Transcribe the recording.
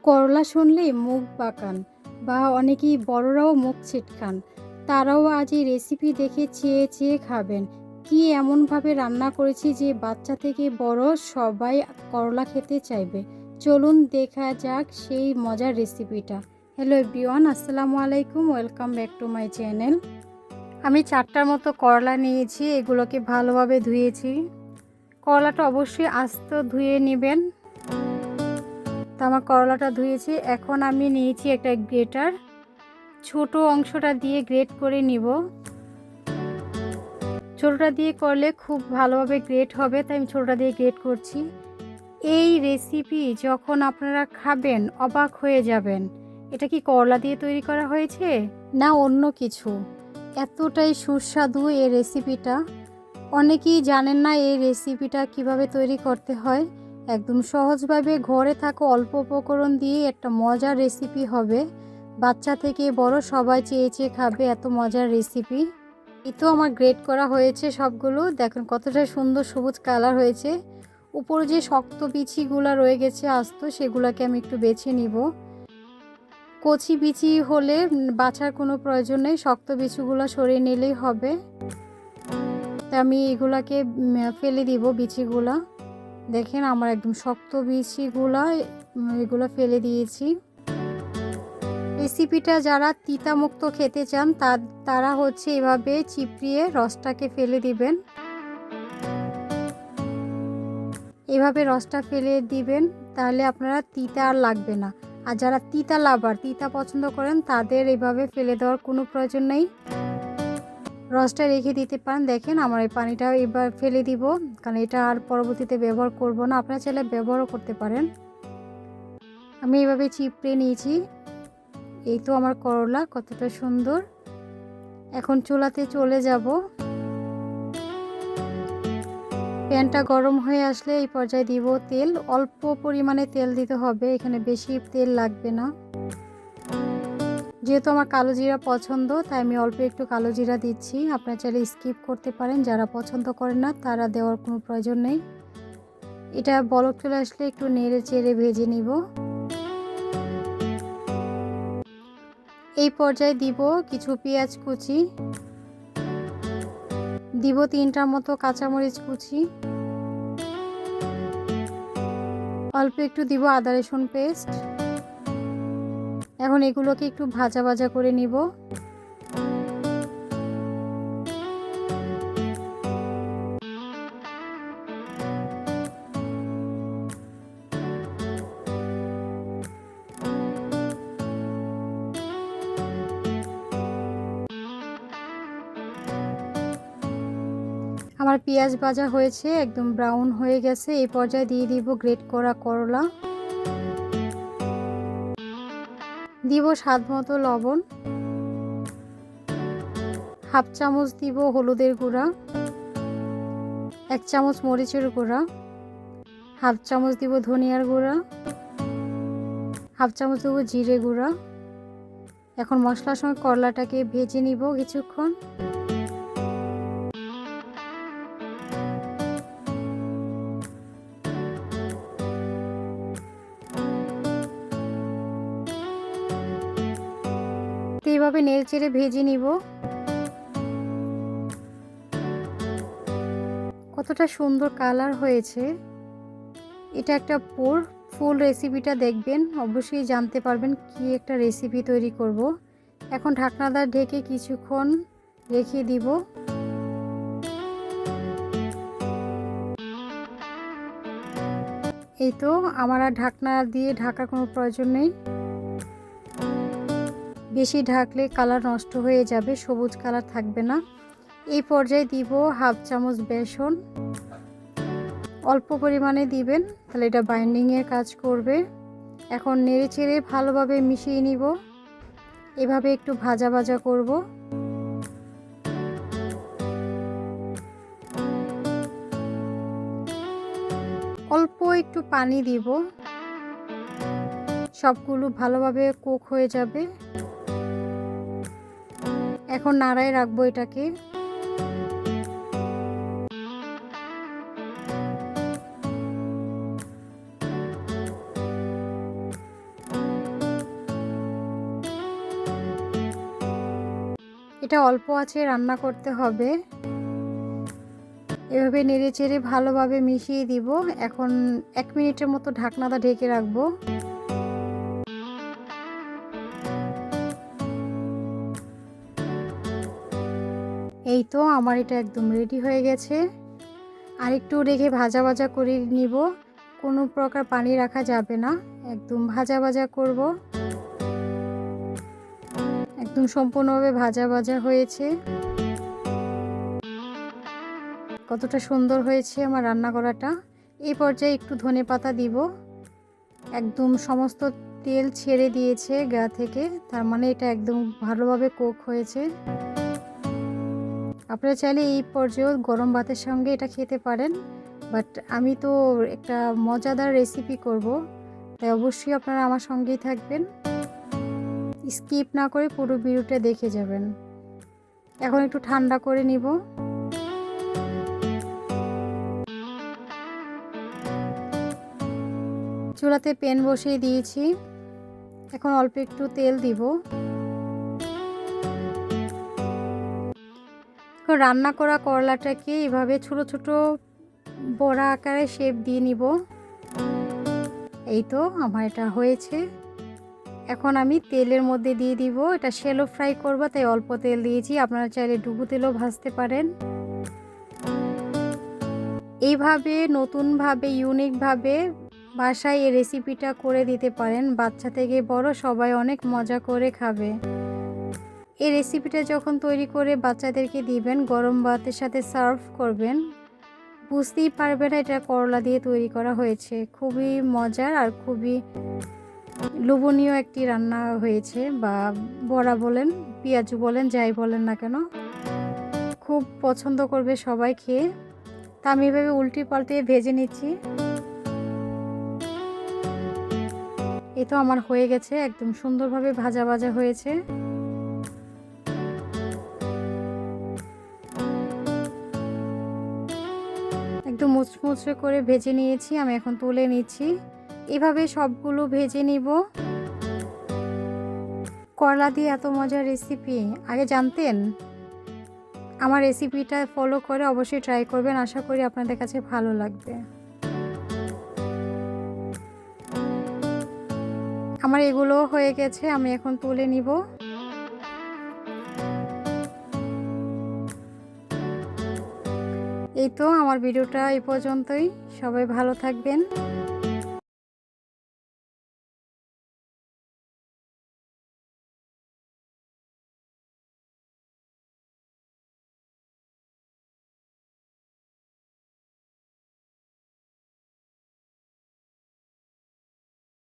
করলা শুনলেই মুখ বাঁকান বা অনেকেই বড়রাও মুখ ছিটকান। তারাও আজ এই রেসিপি দেখে চেয়ে চেয়ে খাবেন। কি এমনভাবে রান্না করেছি যে বাচ্চা থেকে বড় সবাই করলা খেতে চাইবে। চলুন দেখা যাক সেই মজার রেসিপিটা। হ্যালো এভরিওয়ান, আসসালামু আলাইকুম, welcome back to my channel. আমি 4টার মতো করলা নিয়েছি, এগুলোকে ভালোভাবে ধুয়েছি। করলাটা অবশ্যই আস্ত ধুয়ে নেবেন। তো আমার করলাটা ধুয়েছি। এখন আমি নিয়েছি একটা গ্রেটার, ছোট অংশটা দিয়ে গ্রেট করে নিব। ছোটটা দিয়ে করলে খুব ভালোভাবে গ্রেট হবে, তাই আমি ছোটটা দিয়ে গ্রেট করছি। এই রেসিপি যখন আপনারা খাবেন অবাক হয়ে যাবেন, এটা কি করলা দিয়ে তৈরি করা হয়েছে না অন্য কিছু। এতটাই সুস্বাদু এই রেসিপিটা। অনেকেই জানেন না এই রেসিপিটা কিভাবে তৈরি করতে হয়। একদম সহজভাবে ঘরে থাকা অল্প উপকরণ দিয়ে একটা মজার রেসিপি হবে। বাচ্চা থেকে বড় সবাই চেয়ে চেয়ে খাবে এত মজার রেসিপি। এই তো আমার গ্রেট করা হয়েছে সবগুলো, দেখুন কতটা সুন্দর সবুজ কালার হয়েছে। উপরে যে শক্ত বিচিগুলো রয়ে গেছে আস্ত, সেগুলোকে আমি একটু বেছে নিব। কচি বিচি হলে বাছার কোনো প্রয়োজন নেই, শক্ত বিচিগুলো সরিয়ে নিলেই হবে। তা আমি এগুলাকে ফেলে দিব বিচিগুলা। দেখেন আমার একদম শক্ত বিচিগুলা এগুলো ফেলে দিয়েছি। রেসিপিটা যারা তিতামুক্ত খেতে চান তারা হচ্ছে এভাবে চিপড়িয়ে রসটাকে ফেলে দিবেন। এভাবে রসটা ফেলে দিবেন, তাহলে আপনারা তিতা আর লাগবে না। আর যারা তিতা লাভার, তিতা পছন্দ করেন, তাদের এভাবে ফেলে দেওয়ার কোনো প্রয়োজন নেই, রসটা রেখে দিতে পারেন। দেখেন আমার এই পানিটা এবার ফেলে দিব, কারণ এটা আর পরবর্তীতে ব্যবহার করব না। আপনারা চাইলে ব্যবহারও করতে পারেন। আমি এভাবে চিপড়ে নিয়েছি। এই তো আমার করলা কতটা সুন্দর। এখন চুলাতে চলে যাব। প্যানটা গরম হয়ে আসলে এই পর্যায়ে দিব তেল। অল্প পরিমাণে তেল দিতে হবে, এখানে বেশি তেল লাগবে না। যেহেতু আমার কালো জিরা পছন্দ, তাই আমি অল্প একটু কালো জিরা দিচ্ছি। আপনারা চাইলে স্কিপ করতে পারেন, যারা পছন্দ করেন না তারা দেওয়ার কোনো প্রয়োজন নেই। এটা বলক চলে আসলে একটু নেড়ে চেড়ে ভেজে নিব। এই পর্যায়ে দিব কিছু পেঁয়াজ কুচি, দিব 3টার মতো কাঁচামরিচ কুচি, অল্প একটু দিব আদা রসুন পেস্ট। এখন এগুলোকে একটু ভাজা ভাজা করে নিব। আমার পেঁয়াজ ভাজা হয়েছে, একদম ব্রাউন হয়ে গেছে। এই পর্যায়ে দিয়ে দিব গ্রেট করা করলা, দিব স্বাদ মতো লবণ, হাফ চামচ দিব হলুদের গুঁড়া, 1 চামচ মরিচের গুঁড়া, হাফ চামচ দিব ধনিয়ার গুঁড়া, হাফ চামচ দেব জিরে গুঁড়া। এখন মশলার সঙ্গে করলাটাকে ভেজে নিব কিছুক্ষণ। তো এইভাবে নেড়েচেড়ে ভেজে নিব। কতটা সুন্দর কালার হয়েছে। এটা একটা ফুল রেসিপিটা দেখবেন, অবশ্যই জানতে পারবেন কি একটা রেসিপি তৈরি করব। এখন ঢাকনাদার ঢেকে কিছুক্ষণ রেখে দিব। এই তো আমার আর ঢাকনা দিয়ে ঢাকার কোনো প্রয়োজন নেই। বেশি ঢাকলে কালার নষ্ট হয়ে যাবে, সবুজ কালার থাকবে না। এই পর্যায়ে দিব হাফ চামচ বেসন, অল্প পরিমাণে দিবেন, তাহলে এটা বাইন্ডিংয়ের কাজ করবে। এখন নেড়ে চেড়ে ভালোভাবে মিশিয়ে নিব। এভাবে একটু ভাজা ভাজা করব। অল্প একটু পানি দিব, সবগুলো ভালোভাবে কুক হয়ে যাবে। এখন নাড়ায় রাখবো এটাকে। এটা অল্প আঁচে রান্না করতে হবে। এভাবে নেড়েচেড়ে ভালোভাবে মিশিয়ে দিব। এখন 1 মিনিটের মতো ঢাকনাটা ঢেকে রাখবো। এই তো আমার এটা একদম রেডি হয়ে গেছে। আর একটু রেখে ভাজা ভাজা করে নিব। কোনো প্রকার পানি রাখা যাবে না, একদম ভাজা ভাজা করব। একদম সম্পূর্ণভাবে ভাজা ভাজা হয়েছে। কতটা সুন্দর হয়েছে আমার রান্না করাটা। এই পর্যায়ে একটু ধনেপাতা দিব। একদম সমস্ত তেল ছেড়ে দিয়েছে গা থেকে, তার মানে এটা একদম ভালোভাবে কুক হয়েছে। আপনারা চাইলে এই পর্যায়েও গরম ভাতের সঙ্গে এটা খেতে পারেন, বাট আমি তো একটা মজাদার রেসিপি করব, তাই অবশ্যই আপনারা আমার সঙ্গেই থাকবেন, স্কিপ না করে পুরো ভিডিওটা দেখে যাবেন। এখন একটু ঠান্ডা করে নিব। চুলাতে প্যান বসিয়ে দিয়েছি। এখন অল্প একটু তেল দিব। রান্না করা করলাটাকে এভাবে ছোট ছোট বড়া আকারে শেপ দিয়ে নিব। এই তো আমার এটা হয়েছে। এখন আমি তেলের মধ্যে দিয়ে দিব। এটা শ্যালো ফ্রাই করব, তাই অল্প তেল দিয়েছি। আপনারা চাইলে ডুবো তেলও ভাজতে পারেন। এইভাবে নতুনভাবে ইউনিকভাবে বাসায় এই রেসিপিটা করে দিতে পারেন। বাচ্চা থেকে বড় সবাই অনেক মজা করে খাবে। এই রেসিপিটা যখন তৈরি করে বাচ্চাদেরকে দিবেন, গরম ভাতের সাথে সার্ভ করবেন, বুঝতেই পারবে না এটা করলা দিয়ে তৈরি করা হয়েছে। খুবই মজার আর খুবই লোভনীয় একটি রান্না হয়েছে, বা বড়া বলেন, পেঁয়াজু বলেন, যাই বলেন না কেন, খুব পছন্দ করবে সবাই খেয়ে। তা আমি এভাবে উল্টে পাল্টে ভেজে নিচ্ছি। এই তো আমার হয়ে গেছে, একদম সুন্দরভাবে ভাজা ভাজা হয়েছে। একদম মুচমুচে করে ভেজে নিয়েছি। আমি এখন তুলে নিচ্ছি। এভাবে সবগুলো ভেজে নিব। করলা দিয়ে এত মজার রেসিপি আগে জানতেন? আমার রেসিপিটা ফলো করে অবশ্যই ট্রাই করবেন। আশা করি আপনাদের কাছে ভালো লাগবে। আমার এগুলো হয়ে গেছে, আমি এখন তুলে নিব। এই তো আমার ভিডিওটা এই পর্যন্তই। সবাই ভালো থাকবেন।